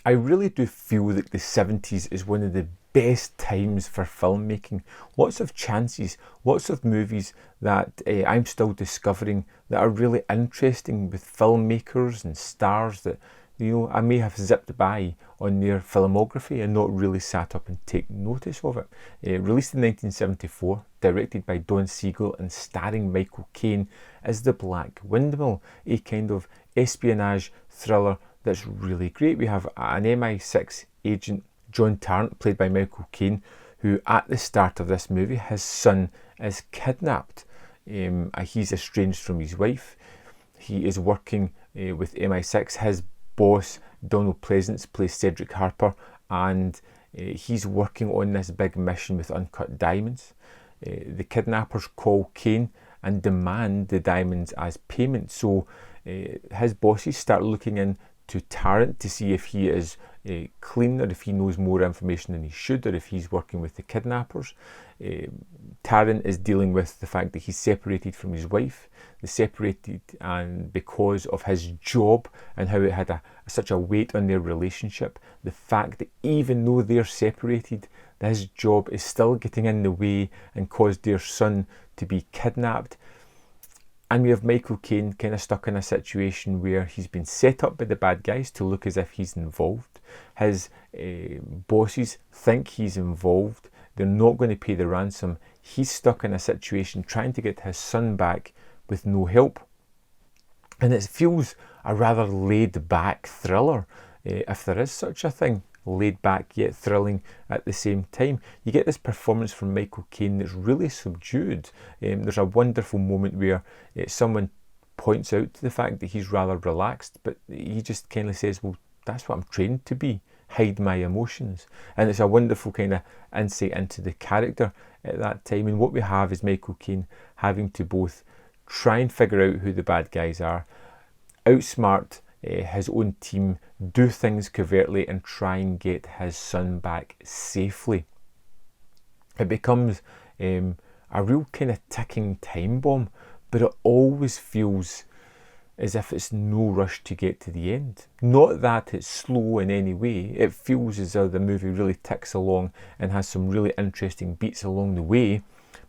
I really do feel that the 70s is one of the best times for filmmaking. Lots of chances, lots of movies that I'm still discovering that are really interesting, with filmmakers and stars that I may have zipped by on their filmography and not really sat up and taken notice of it. Released in 1974, directed by Siegel and starring Michael Caine, is The Black Windmill, a kind of espionage thriller that's really great. We have an MI6 agent, John Tarrant, played by Michael Caine, who at the start of this movie, his son is kidnapped. He's estranged from his wife. He is working with MI6. His boss, Donald Pleasance, plays Cedric Harper, and he's working on this big mission with uncut diamonds. The kidnappers call Cain and demand the diamonds as payment. So his bosses start looking in to Tarrant to see if he is clean, or if he knows more information than he should, or if he's working with the kidnappers. Tarrant is dealing with the fact that he's separated from his wife. They separated and because of his job and how it had such a weight on their relationship. The fact that even though they're separated, his job is still getting in the way and caused their son to be kidnapped. And we have Michael Caine kind of stuck in a situation where he's been set up by the bad guys to look as if he's involved. His bosses think he's involved. They're not going to pay the ransom. He's stuck in a situation trying to get his son back with no help. And it feels a rather laid back thriller, if there is such a thing. Laid back yet thrilling at the same time. You get this performance from Michael Caine that's really subdued. There's a wonderful moment where someone points out to the fact that he's rather relaxed, but he just kind of says, well, that's what I'm trained to be, hide my emotions. And it's a wonderful kind of insight into the character at that time. And what we have is Michael Caine having to both try and figure out who the bad guys are, outsmart his own team, do things covertly, and try and get his son back safely. It becomes a real kind of ticking time bomb, but it always feels as if it's no rush to get to the end. Not that it's slow in any way. It feels as though the movie really ticks along and has some really interesting beats along the way,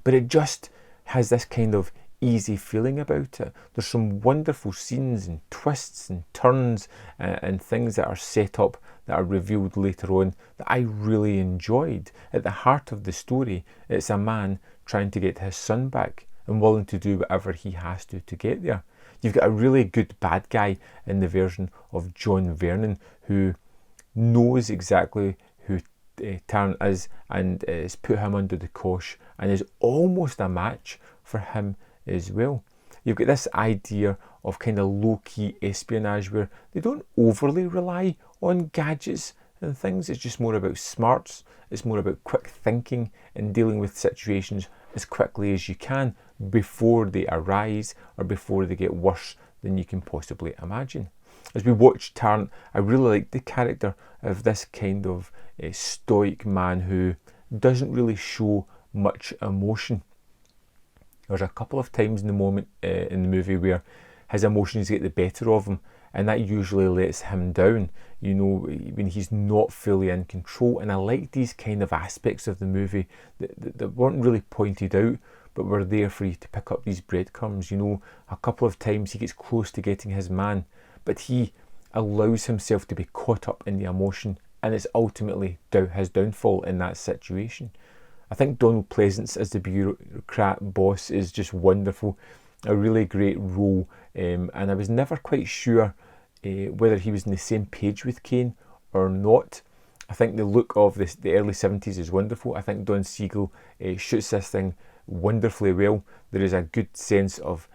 but it just has this kind of easy feeling about it. There's some wonderful scenes and twists and turns and things that are set up that are revealed later on that I really enjoyed. At the heart of the story, it's a man trying to get his son back and willing to do whatever he has to get there. You've got a really good bad guy in the version of John Vernon, who knows exactly who Tarrant is and has put him under the cosh and is almost a match for him as well. You've got this idea of kind of low-key espionage where they don't overly rely on gadgets and things. It's just more about smarts. It's more about quick thinking and dealing with situations as quickly as you can before they arise or before they get worse than you can possibly imagine. As we watch Tarrant, I really like the character of this kind of stoic man who doesn't really show much emotion. There's a couple of times in the movie where his emotions get the better of him, and that usually lets him down, when he's not fully in control. And I like these kind of aspects of the movie that weren't really pointed out, but were there for you to pick up these breadcrumbs. A couple of times he gets close to getting his man, but he allows himself to be caught up in the emotion, and it's ultimately his downfall in that situation. I think Donald Pleasance as the bureaucrat boss is just wonderful, a really great role, and I was never quite sure whether he was on the same page with Cain or not. I think the look of the early 70s is wonderful. I think Don Siegel shoots this thing wonderfully well. There is a good sense of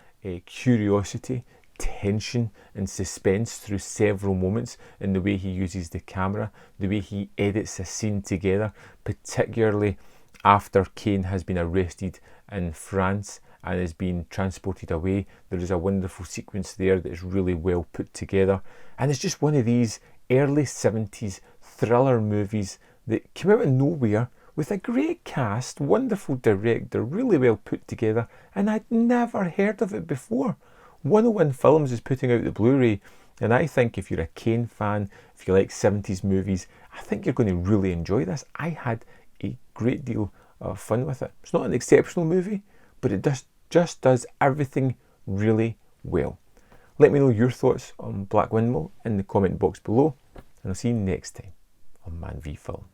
curiosity, tension and suspense through several moments in the way he uses the camera, the way he edits a scene together, particularly after Cain has been arrested in France and is being transported away. There is a wonderful sequence there that is really well put together, and it's just one of these early 70s thriller movies that came out of nowhere with a great cast, wonderful director, really well put together, and I'd never heard of it before. 101 Films is putting out the Blu-ray And I think if you're a Cain fan, if you like 70s movies, I think you're going to really enjoy this. I had a great deal of fun with it. It's not an exceptional movie, but it just does everything really well. Let me know your thoughts on Black Windmill in the comment box below, and I'll see you next time on Man v Film.